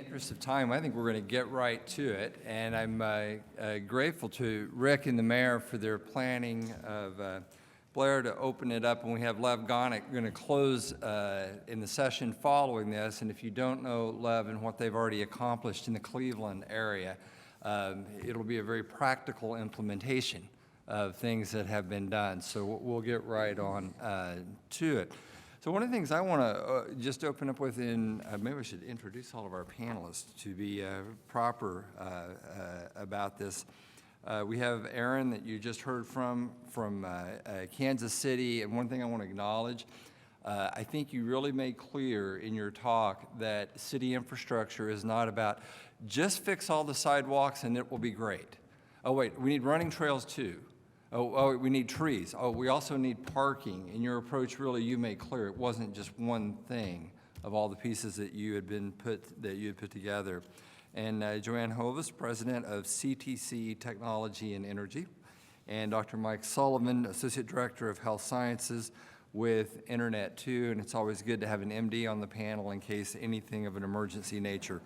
interest of time, I think we're going to get right to it. And I'm grateful to Rick and the mayor for their planning of Blair to open it up. And we have Lev Gonick going to close in the session following this. And if you don't know Lev and what they've already accomplished in the Cleveland area, it'll be a very practical implementation of things that have been done. So we'll get right on to it. So one of the things I want to just open up with, maybe we should introduce all of our panelists to be proper about this. We have Aaron that you just heard from Kansas City, and one thing I want to acknowledge, I think you really made clear in your talk that city infrastructure is not about just fix all the sidewalks and it will be great. Oh wait, we need running trails too. Oh, we need trees. Oh, we also need parking. In your approach, really, you made clear it wasn't just one thing of all the pieces that you had put together. And Joanne Hovis, president of CTC Technology and Energy, and Dr. Mike Sullivan, associate director of health sciences with Internet 2. And it's always good to have an MD on the panel in case anything of an emergency nature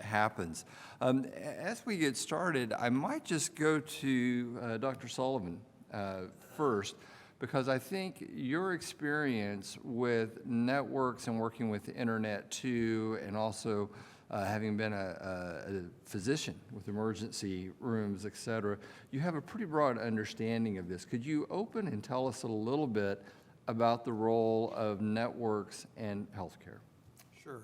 happens. As we get started, I might just go to Dr. Sullivan first, because I think your experience with networks and working with the Internet too, and also having been a physician with emergency rooms, et cetera, you have a pretty broad understanding of this. Could you open and tell us a little bit about the role of networks and healthcare? Sure.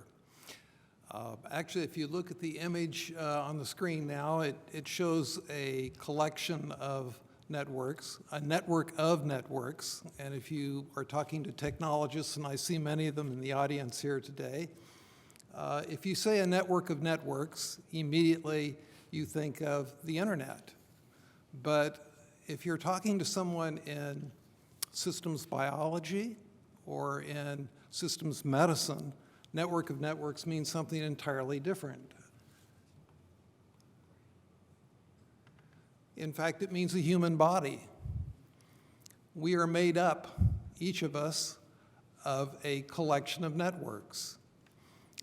Actually, if you look at the image on the screen now, it shows a collection of networks, a network of networks. And if you are talking to technologists, and I see many of them in the audience here today, if you say a network of networks, immediately you think of the internet. But if you're talking to someone in systems biology or in systems medicine, network of networks means something entirely different. In fact, it means a human body. We are made up, each of us, of a collection of networks.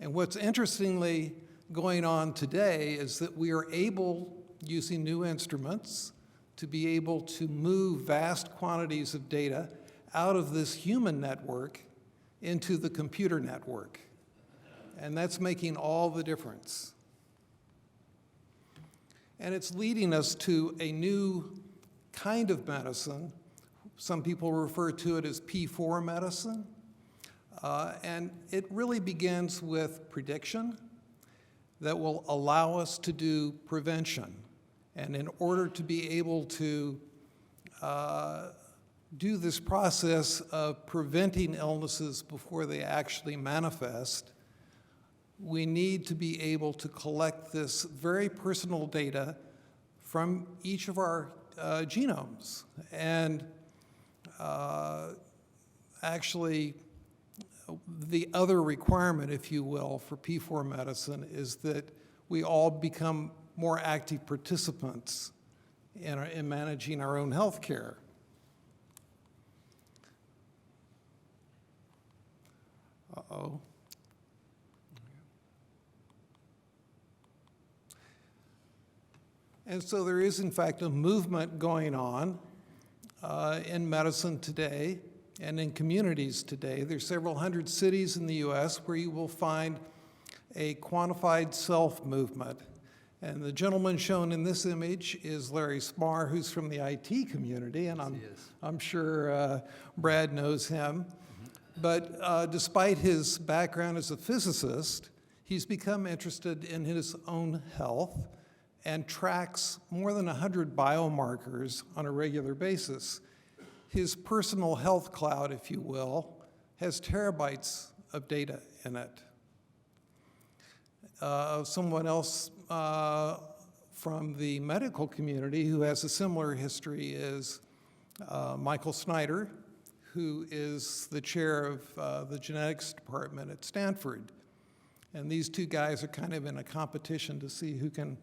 And what's interestingly going on today is that we are able, using new instruments, to be able to move vast quantities of data out of this human network into the computer network. And that's making all the difference. And it's leading us to a new kind of medicine. Some people refer to it as P4 medicine. And it really begins with prediction that will allow us to do prevention. And in order to be able to do this process of preventing illnesses before they actually manifest, we need to be able to collect this very personal data from each of our genomes. And actually, the other requirement, if you will, for P4 medicine is that we all become more active participants in managing our own health care. Uh-oh. And so there is, in fact, a movement going on in medicine today and in communities today. There's several hundred cities in the US where you will find a quantified self movement. And the gentleman shown in this image is Larry Smarr, who's from the IT community, and I'm sure Brad knows him. Mm-hmm. But despite his background as a physicist, he's become interested in his own health and tracks more than 100 biomarkers on a regular basis. His personal health cloud, if you will, has terabytes of data in it. Someone else from the medical community who has a similar history is Michael Snyder, who is the chair of the genetics department at Stanford. And these two guys are kind of in a competition to see who can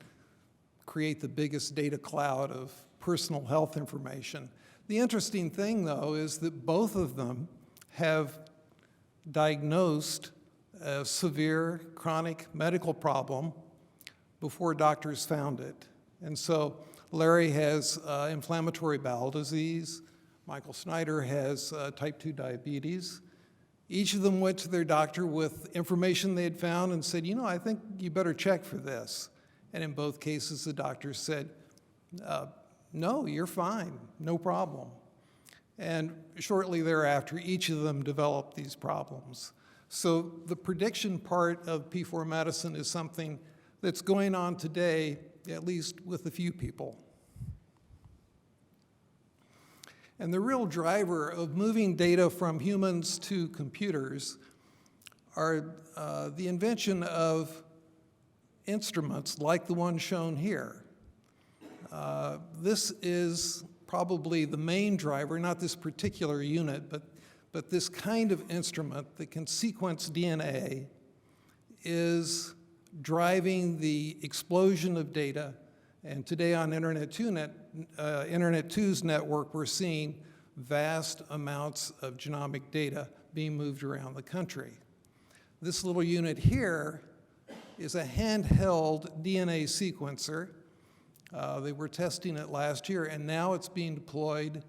create the biggest data cloud of personal health information. The interesting thing, though, is that both of them have diagnosed a severe chronic medical problem before doctors found it. And so Larry has inflammatory bowel disease. Michael Snyder has type 2 diabetes. Each of them went to their doctor with information they had found and said, you know, I think you better check for this. And in both cases, the doctor said, no, you're fine, no problem. And shortly thereafter, each of them developed these problems. So the prediction part of P4 medicine is something that's going on today, at least with a few people. And the real driver of moving data from humans to computers are the invention of instruments like the one shown here. This is probably the main driver, not this particular unit, but this kind of instrument that can sequence DNA is driving the explosion of data. And today on Internet 2's network, we're seeing vast amounts of genomic data being moved around the country. This little unit here is a handheld DNA sequencer. They were testing it last year, and now it's being deployed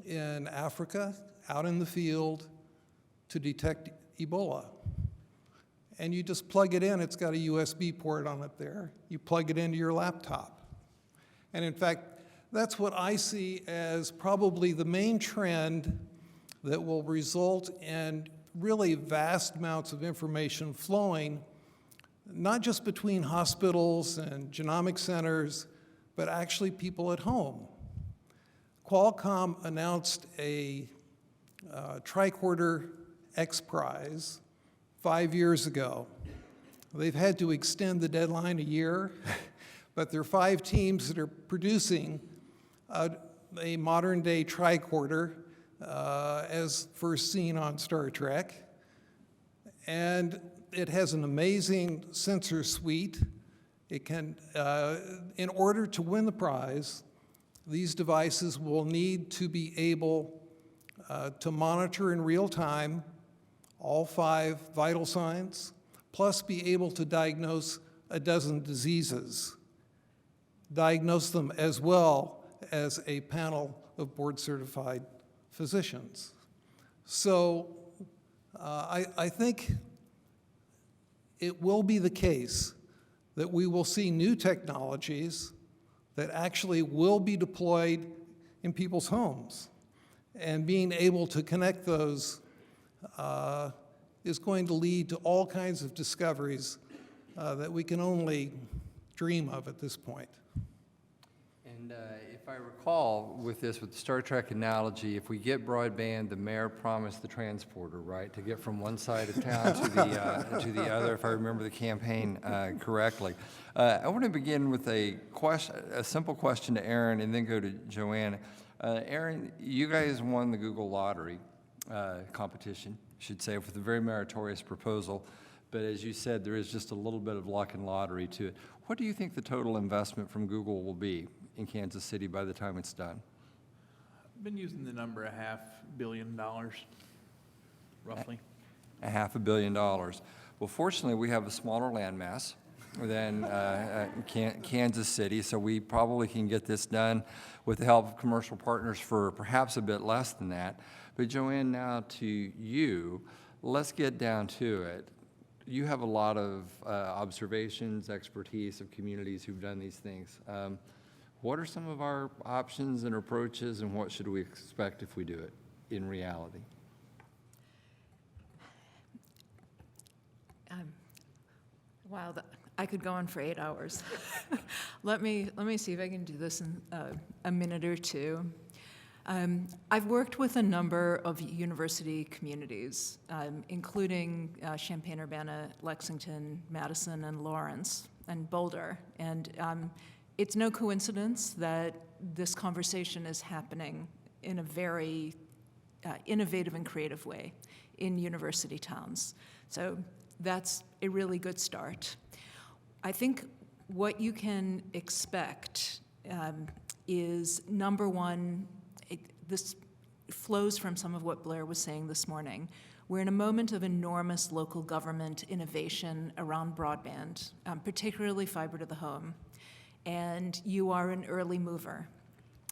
in Africa, out in the field, to detect Ebola. And you just plug it in. It's got a USB port on it there. You plug it into your laptop. And in fact, that's what I see as probably the main trend that will result in really vast amounts of information flowing, not just between hospitals and genomic centers, but actually people at home. Qualcomm announced a tricorder X Prize 5 years ago. They've had to extend the deadline a year, but there are 5 teams that are producing a modern-day tricorder as first seen on Star Trek. And it has an amazing sensor suite. It can, in order to win the prize, these devices will need to be able to monitor in real time all 5 vital signs, plus be able to diagnose a dozen diseases, diagnose them as well as a panel of board-certified physicians. So I think it will be the case that we will see new technologies that actually will be deployed in people's homes. And being able to connect those is going to lead to all kinds of discoveries that we can only dream of at this point. And if I recall with the Star Trek analogy, if we get broadband, the mayor promised the transporter, right, to get from one side of town to the other, if I remember the campaign correctly. I want to begin with a simple question to Aaron and then go to Joanne. Aaron, you guys won the Google lottery competition, I should say, with a very meritorious proposal. But as you said, there is just a little bit of luck and lottery to it. What do you think the total investment from Google will be in Kansas City by the time it's done? I've been using the number $500 million, roughly. $500 million. Well, fortunately, we have a smaller landmass than Kansas City, so we probably can get this done with the help of commercial partners for perhaps a bit less than that. But Joanne, now to you, let's get down to it. You have a lot of observations, expertise of communities who've done these things. What are some of our options and approaches, and what should we expect if we do it in reality? Wow, I could go on for 8 hours. Let me see if I can do this in a minute or two. I've worked with a number of university communities, including Champaign-Urbana, Lexington, Madison, and Lawrence, and Boulder. And it's no coincidence that this conversation is happening in a very innovative and creative way in university towns. So that's a really good start. I think what you can expect is, number one, this flows from some of what Blair was saying this morning. We're in a moment of enormous local government innovation around broadband, particularly fiber to the home, and you are an early mover.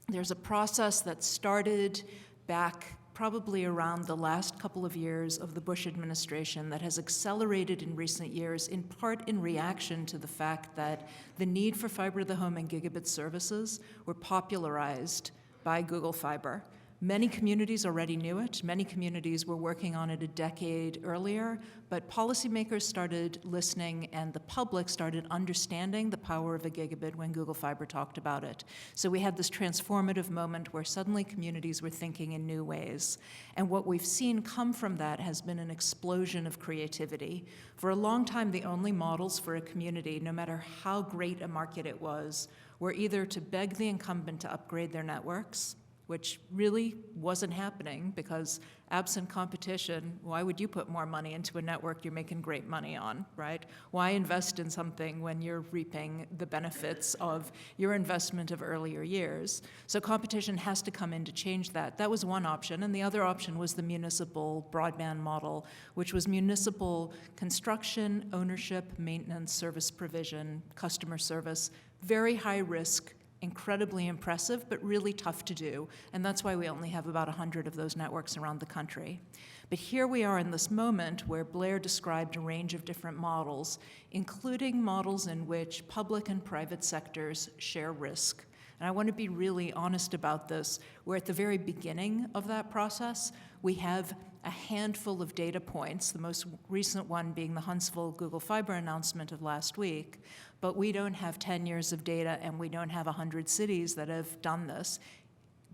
There's a process that started back probably around the last couple of years of the Bush administration that has accelerated in recent years, in part in reaction to the fact that the need for fiber to the home and gigabit services were popularized by Google Fiber. Many communities already knew it. Many communities were working on it a decade earlier, but policymakers started listening and the public started understanding the power of a gigabit when Google Fiber talked about it. So we had this transformative moment where suddenly communities were thinking in new ways. And what we've seen come from that has been an explosion of creativity. For a long time, the only models for a community, no matter how great a market it was, were either to beg the incumbent to upgrade their networks, which really wasn't happening because absent competition, why would you put more money into a network you're making great money on, right? Why invest in something when you're reaping the benefits of your investment of earlier years? So competition has to come in to change that. That was one option, and the other option was the municipal broadband model, which was municipal construction, ownership, maintenance, service provision, customer service, very high risk, incredibly impressive, but really tough to do. And that's why we only have about 100 of those networks around the country. But here we are in this moment where Blair described a range of different models, including models in which public and private sectors share risk. And I want to be really honest about this. We're at the very beginning of that process. We have a handful of data points, the most recent one being the Huntsville Google Fiber announcement of last week, but we don't have 10 years of data and we don't have 100 cities that have done this.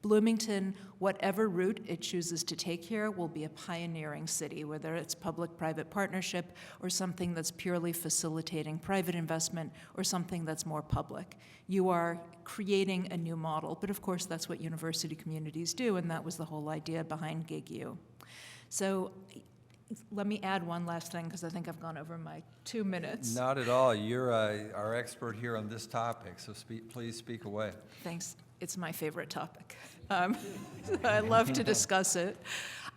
Bloomington, whatever route it chooses to take here, will be a pioneering city, whether it's public-private partnership or something that's purely facilitating private investment or something that's more public. You are creating a new model, but of course that's what university communities do, and that was the whole idea behind GigU. So let me add one last thing, because I think I've gone over my 2 minutes. Not at all. You're our expert here on this topic, so please speak away. Thanks. It's my favorite topic. I love to discuss it.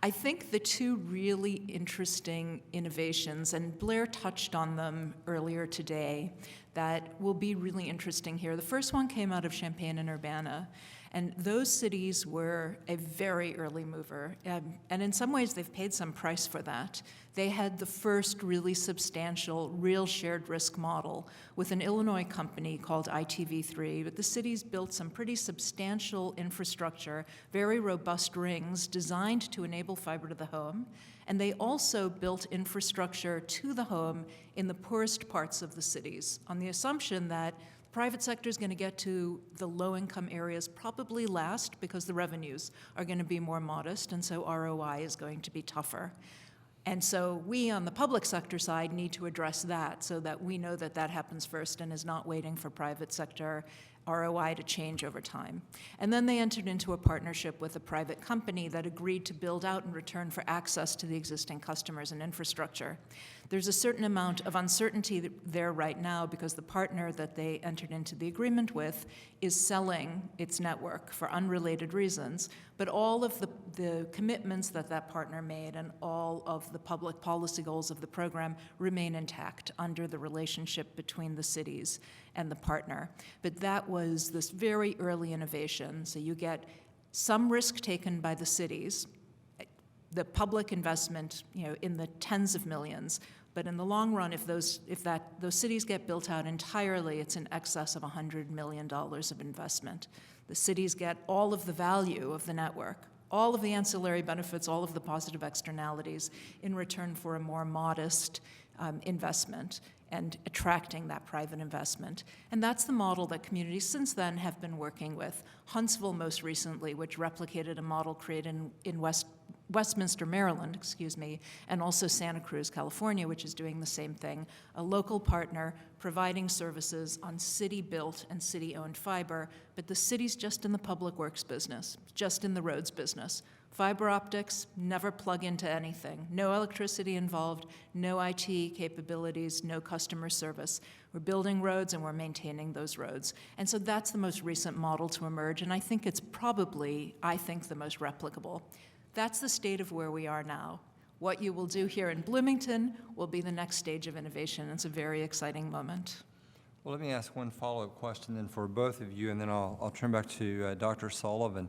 I think the two really interesting innovations, and Blair touched on them earlier today, that will be really interesting here. The first one came out of Champaign and Urbana, and those cities were a very early mover. And in some ways, they've paid some price for that. They had the first really substantial, real shared risk model with an Illinois company called ITV3. But the cities built some pretty substantial infrastructure, very robust rings designed to enable fiber to the home. And they also built infrastructure to the home in the poorest parts of the cities on the assumption that private sector is going to get to the low-income areas probably last because the revenues are going to be more modest, and so ROI is going to be tougher. And so we, on the public sector side, need to address that so that we know that that happens first and is not waiting for private sector ROI to change over time. And then they entered into a partnership with a private company that agreed to build out in return for access to the existing customers and infrastructure. There's a certain amount of uncertainty there right now because the partner that they entered into the agreement with is selling its network for unrelated reasons, but all of the commitments that that partner made and all of the public policy goals of the program remain intact under the relationship between the cities and the partner. But that was this very early innovation. So you get some risk taken by the cities, the public investment, in the tens of millions. But in the long run, if those cities get built out entirely, it's in excess of $100 million of investment. The cities get all of the value of the network, all of the ancillary benefits, all of the positive externalities in return for a more modest investment and attracting that private investment. And that's the model that communities since then have been working with. Huntsville most recently, which replicated a model created in Westminster, Maryland, and also Santa Cruz, California, which is doing the same thing. A local partner providing services on city-built and city-owned fiber, but the city's just in the public works business, just in the roads business. Fiber optics, never plug into anything. No electricity involved, no IT capabilities, no customer service. We're building roads and we're maintaining those roads. And so that's the most recent model to emerge, and I think it's probably, the most replicable. That's the state of where we are now. What you will do here in Bloomington will be the next stage of innovation. It's a very exciting moment. Well, let me ask one follow-up question then for both of you, and then I'll turn back to Dr. Sullivan.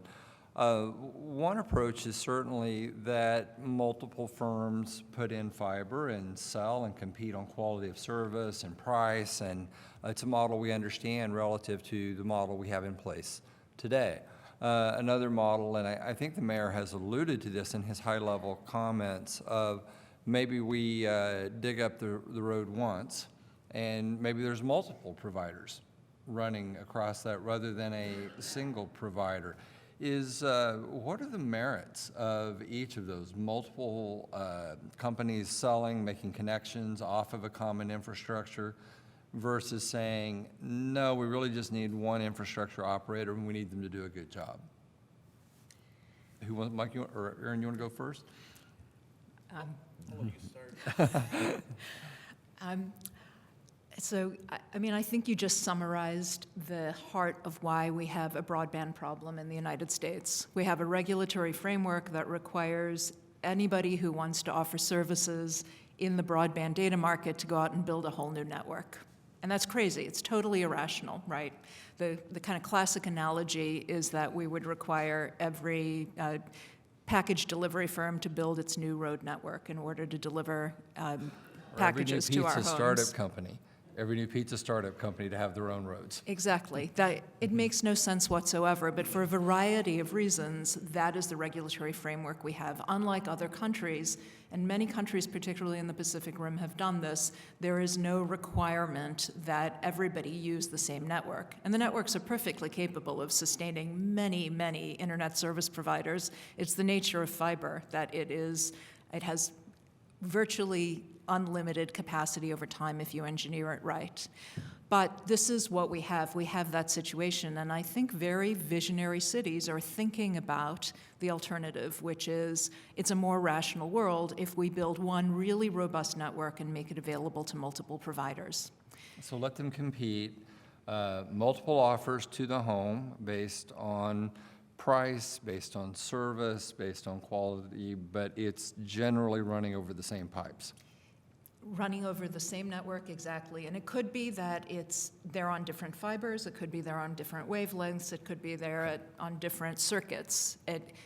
One approach is certainly that multiple firms put in fiber and sell and compete on quality of service and price, and it's a model we understand relative to the model we have in place today. Another model, and I think the mayor has alluded to this in his high-level comments, of maybe we dig up the road once, and maybe there's multiple providers running across that rather than a single provider. What are the merits of each of those? Multiple companies selling, making connections off of a common infrastructure versus saying, no, we really just need one infrastructure operator and we need them to do a good job? Who wants, Mike, or Aaron, you want to go first? I'll let you start. So, I mean, I think you just summarized the heart of why we have a broadband problem in the United States. We have a regulatory framework that requires anybody who wants to offer services in the broadband data market to go out and build a whole new network. And that's crazy. It's totally irrational, right? The kind of classic analogy is that we would require every package delivery firm to build its new road network in order to deliver packages to our homes. Every new pizza startup company to have their own roads. Exactly. It makes no sense whatsoever, but for a variety of reasons, that is the regulatory framework we have. Unlike other countries, and many countries, particularly in the Pacific Rim, have done this, there is no requirement that everybody use the same network. And the networks are perfectly capable of sustaining many, many internet service providers. It's the nature of fiber that it has virtually unlimited capacity over time if you engineer it right. But this is what we have. We have that situation, and I think very visionary cities are thinking about the alternative, which is it's a more rational world if we build one really robust network and make it available to multiple providers. So let them compete, multiple offers to the home based on price, based on service, based on quality, but it's generally running over the same pipes. Running over the same network, exactly. And it could be that they're on different fibers, it could be they're on different wavelengths, it could be they're on different circuits.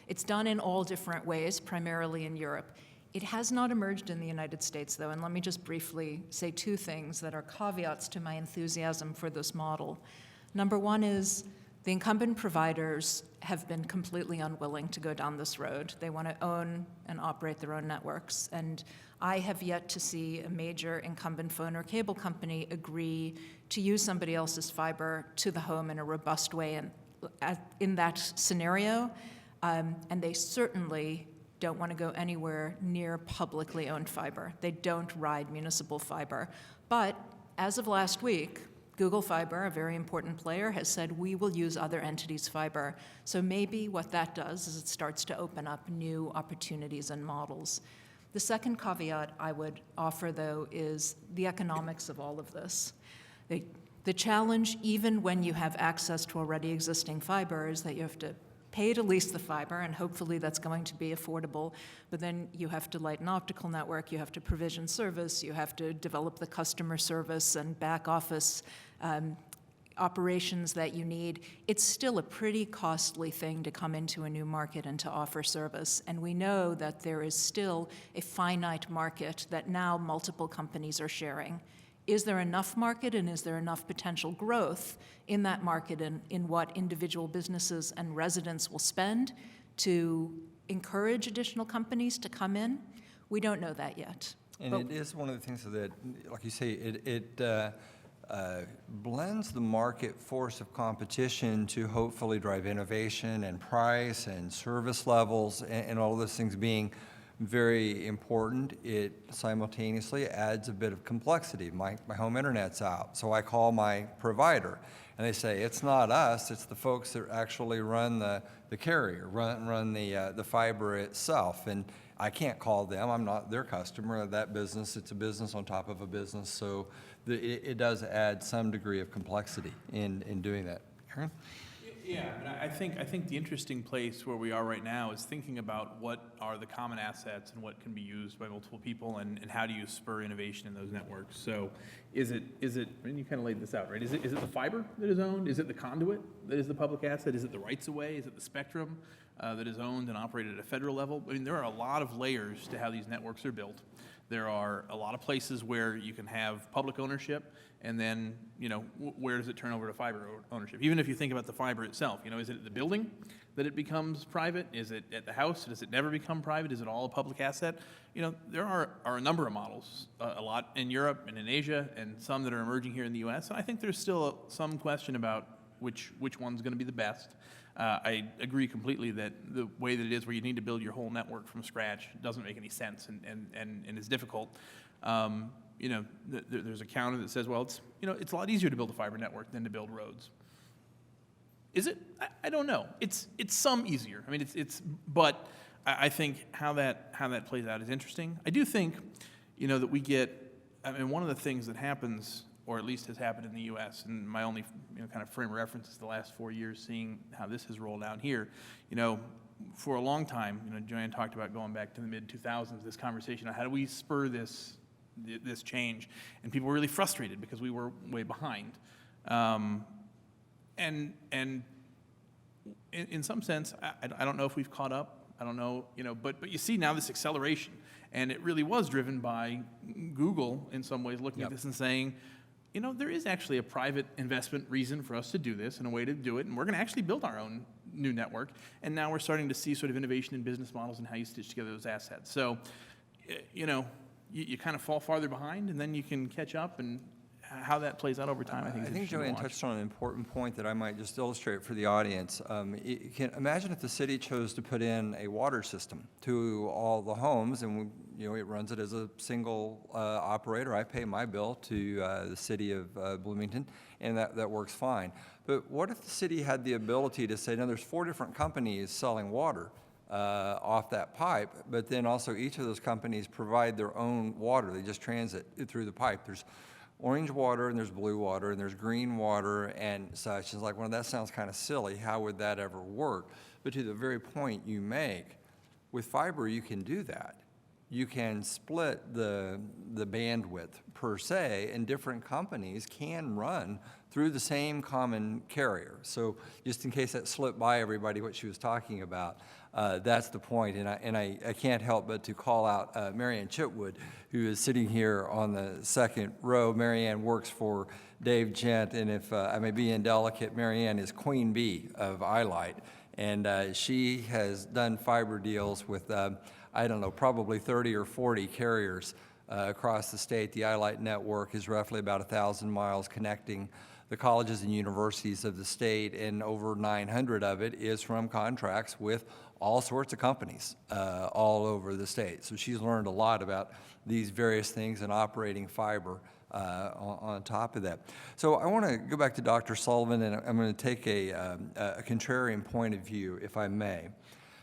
It's done in all different ways, primarily in Europe. It has not emerged in the United States, though, and let me just briefly say two things that are caveats to my enthusiasm for this model. Number one is the incumbent providers have been completely unwilling to go down this road. They want to own and operate their own networks, and I have yet to see a major incumbent phone or cable company agree to use somebody else's fiber to the home in a robust way in that scenario, and they certainly don't want to go anywhere near publicly owned fiber. They don't ride municipal fiber. But as of last week, Google Fiber, a very important player, has said we will use other entities' fiber. So maybe what that does is it starts to open up new opportunities and models. The second caveat I would offer, though, is the economics of all of this. The challenge, even when you have access to already existing fiber, is that you have to pay to lease the fiber, and hopefully that's going to be affordable, but then you have to light an optical network, you have to provision service, you have to develop the customer service and back office operations that you need. It's still a pretty costly thing to come into a new market and to offer service. And we know that there is still a finite market that now multiple companies are sharing. Is there enough market, and is there enough potential growth in that market and in what individual businesses and residents will spend to encourage additional companies to come in? We don't know that yet. And it is one of the things that, like you say, it blends the market force of competition to hopefully drive innovation and price and service levels and all those things being very important. It simultaneously adds a bit of complexity. My home internet's out, so I call my provider, and they say, it's not us, it's the folks that actually run the carrier, run the fiber itself, and I can't call them. I'm not their customer. That business, it's a business on top of a business, so it does add some degree of complexity in doing that. Aaron? Yeah, I mean, I think the interesting place where we are right now is thinking about what are the common assets and what can be used by multiple people, and how do you spur innovation in those networks. So is it, and you kind of laid this out, right? Is it the fiber that is owned? Is it the conduit that is the public asset? Is it the rights of way? Is it the spectrum that is owned and operated at a federal level? I mean, there are a lot of layers to how these networks are built. There are a lot of places where you can have public ownership, and then, you know, where does it turn over to fiber ownership? Even if you think about the fiber itself, you know, is it at the building that it becomes private? Is it at the house? Does it never become private? Is it all a public asset? You know, there are a number of models, a lot in Europe and in Asia, and some that are emerging here in the U.S. And I think there's still some question about which one's going to be the best. I agree completely that the way that it is, where you need to build your whole network from scratch, doesn't make any sense and is difficult. You know, there's a counter that says, well, it's a lot easier to build a fiber network than to build roads. Is it? I don't know. It's some easier. I mean, but I think how that plays out is interesting. I do think, you know, that we get. I mean, one of the things that happens, or at least has happened in the U.S., and my only, you know, kind of frame of reference is the last 4 years, seeing how this has rolled out here. You know, for a long time, you know, Joanne talked about going back to the mid-2000s, this conversation on how do we spur this change, and people were really frustrated because we were way behind. And in some sense, I don't know if we've caught up. I don't know, you know, but you see now this acceleration, and it really was driven by Google in some ways, looking at this and saying, you know, there is actually a private investment reason for us to do this and a way to do it, and we're going to actually build our own new network. And now we're starting to see sort of innovation in business models and how you stitch together those assets. So, you know, you kind of fall farther behind, and then you can catch up, and how that plays out over time, I think is interesting to Joanne watch. touched on an important point that I might just illustrate for the audience. You can imagine if the city chose to put in a water system to all the homes, and you know, it runs it as a single operator. I pay my bill to the city of Bloomington, and that works fine. But what if the city had the ability to say, no, there's 4 different companies selling water off that pipe, but then also each of those companies provide their own water. They just transit it through the pipe. There's orange water, and there's blue water, and there's green water, and such. It's like, well, that sounds kind of silly. How would that ever work? But to the very point you make, with fiber, you can do that. You can split the bandwidth, per se, and different companies can run through the same common carrier. So just in case that slipped by everybody what she was talking about, that's the point. And I can't help but to call out Marianne Chitwood, who is sitting here on the second row. Marianne works for Dave Gent, and if I may be indelicate, Marianne is Queen Bee of iLight. And she has done fiber deals with, I don't know, probably 30 or 40 carriers across the state. The iLight network is roughly about 1,000 miles connecting the colleges and universities of the state, and over 900 of it is from contracts with all sorts of companies all over the state. So she's learned a lot about these various things and operating fiber on top of that. So I want to go back to Dr. Sullivan, and I'm going to take a contrarian point of view, if I may.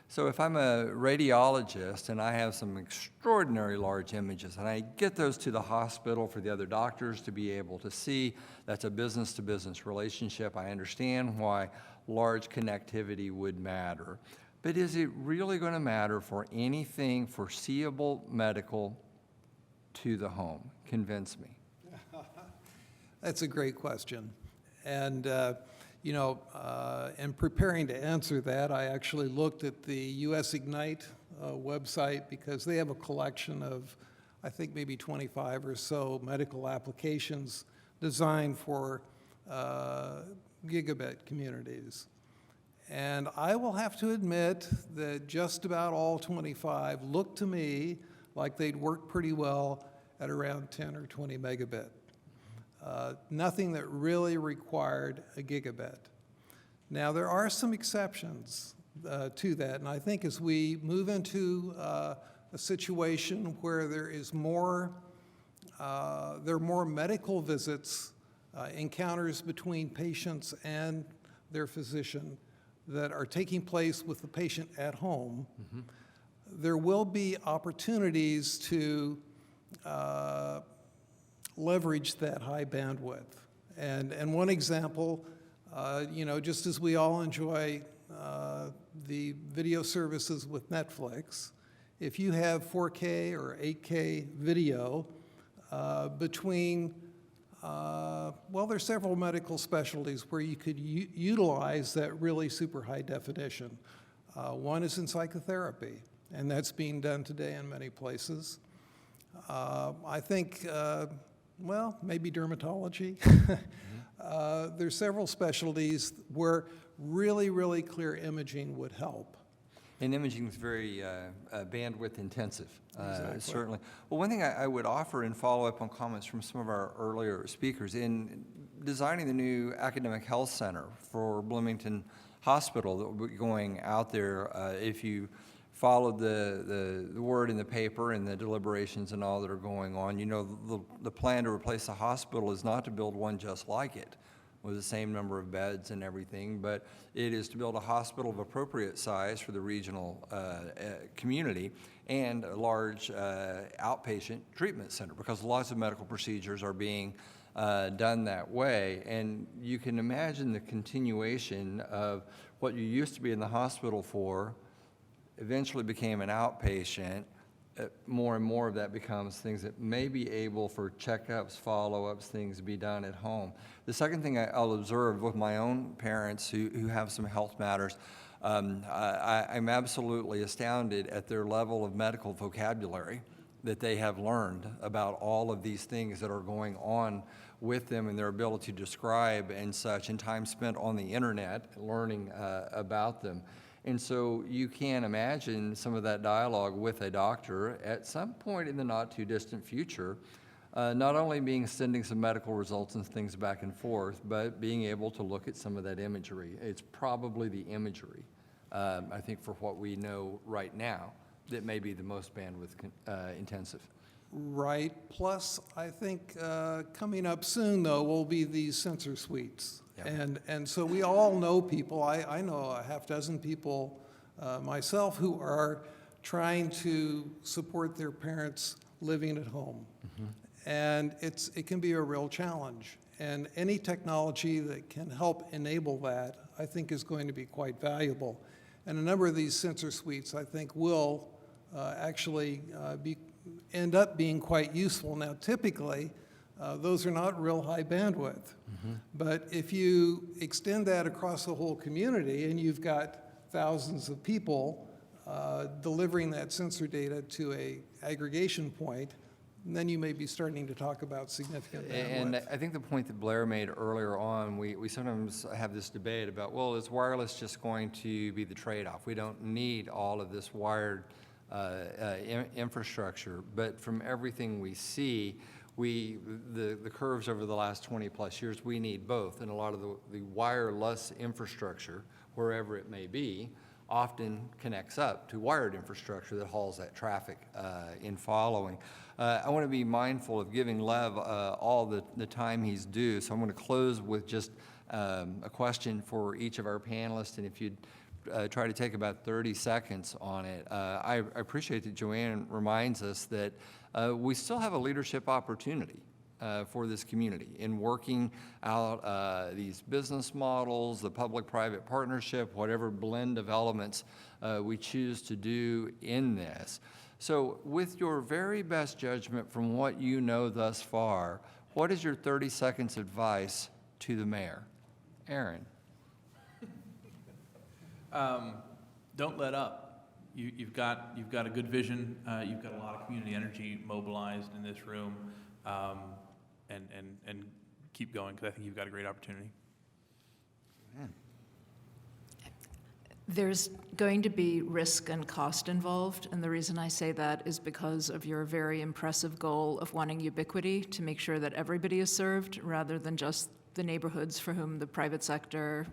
So if I'm a radiologist and I have some extraordinary large images, and I get those to the hospital for the other doctors to be able to see, that's a business-to-business relationship. I understand why large connectivity would matter. But is it really going to matter for anything foreseeable medical to the home? Convince me. That's a great question. And, you know, in preparing to answer that, I actually looked at the US Ignite website, because they have a collection of, I think, maybe 25 or so medical applications designed for gigabit communities. And I will have to admit that just about all 25 looked to me like they'd work pretty well at around 10 or 20 megabit. Nothing that really required a gigabit. Now, there are some exceptions to that, and I think as we move into a situation where there is more, there are more medical visits, encounters between patients and their physician that are taking place with the patient at home, there will be opportunities to leverage that high bandwidth. And one example Just as we all enjoy the video services with Netflix, if you have 4K or 8K video between, there's several medical specialties where you could utilize that really super high definition. One is in psychotherapy, and that's being done today in many places. I think, maybe dermatology. There's several specialties where really, really clear imaging would help. And imaging is very bandwidth intensive, Exactly. certainly. Well, one thing I would offer in follow-up on comments from some of our earlier speakers, in designing the new academic health center for Bloomington Hospital that will be going out there, if you followed the word in the paper and the deliberations and all that are going on, the plan to replace the hospital is not to build one just like it, with the same number of beds and everything, but it is to build a hospital of appropriate size for the regional community and a large outpatient treatment center, because lots of medical procedures are being done that way. And you can imagine the continuation of what you used to be in the hospital for eventually became an outpatient. More and more of that becomes things that may be able for checkups, follow-ups, things to be done at home. The second thing I'll observe with my own parents who have some health matters, I'm absolutely astounded at their level of medical vocabulary that they have learned about all of these things that are going on with them, and their ability to describe and such, and time spent on the internet learning about them. And so you can imagine some of that dialogue with a doctor at some point in the not too distant future, not only sending some medical results and things back and forth, but being able to look at some of that imagery. It's probably the imagery, I think, for what we know right now, that may be the most bandwidth intensive. Right. Plus, I think coming up soon, though, will be these sensor suites. Yeah. And so we all know people. I know a half dozen people myself who are trying to support their parents living at home. Mm-hmm. And it can be a real challenge. And any technology that can help enable that, I think, is going to be quite valuable. And a number of these sensor suites, I think, will actually end up being quite useful. Now, typically, those are not real high bandwidth. Mm-hmm. But if you extend that across the whole community and you've got thousands of people delivering that sensor data to a aggregation point, then you may be starting to talk about significant bandwidth. And I think the point that Blair made earlier on, we sometimes have this debate about, well, is wireless just going to be the trade-off? We don't need all of this wired infrastructure. But from everything we see, the curves over the last 20 plus years, we need both. And a lot of the wireless infrastructure, wherever it may be, often connects up to wired infrastructure that hauls that traffic in following. I want to be mindful of giving Lev all the time he's due, so I'm going to close with just a question for each of our panelists, and if you'd try to take about 30 seconds on it. I appreciate that Joanne reminds us that we still have a leadership opportunity for this community in working out these business models, the public-private partnership, whatever blend of elements we choose to do in this. So with your very best judgment from what you know thus far, what is your 30 seconds advice to the mayor? Aaron. Don't let up. You've got a good vision. You've got a lot of community energy mobilized in this room, and keep going, because I think you've got a great opportunity. There's going to be risk and cost involved, and the reason I say that is because of your very impressive goal of wanting ubiquity to make sure that everybody is served rather than just the neighborhoods for whom the private sector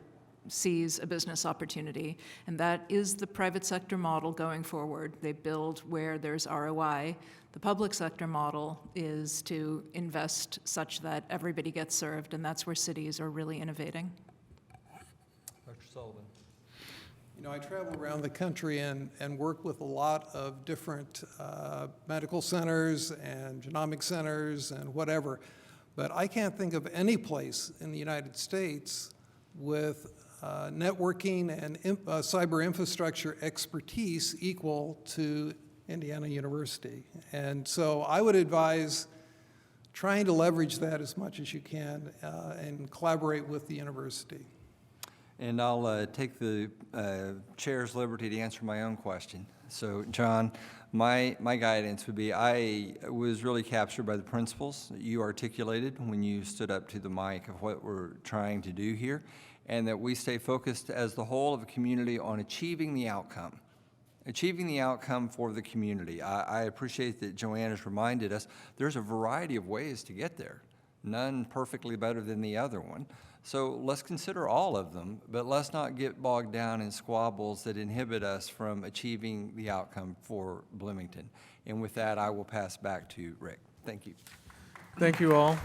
sees a business opportunity. And that is the private sector model going forward. They build where there's ROI. The public sector model is to invest such that everybody gets served, and that's where cities are really innovating. Dr. Sullivan. You know, I travel around the country and work with a lot of different medical centers and genomic centers and whatever, but I can't think of any place in the United States with networking and cyber infrastructure expertise equal to Indiana University. And so I would advise trying to leverage that as much as you can and collaborate with the university. And I'll take the chair's liberty to answer my own question. So, John, my guidance would be, I was really captured by the principles that you articulated when you stood up to the mic of what we're trying to do here, and that we stay focused as the whole of a community on achieving the outcome for the community. I appreciate that Joanne has reminded us there's a variety of ways to get there, none perfectly better than the other one. So let's consider all of them, but let's not get bogged down in squabbles that inhibit us from achieving the outcome for Bloomington. And with that, I will pass back to Rick. Thank you. Thank you all.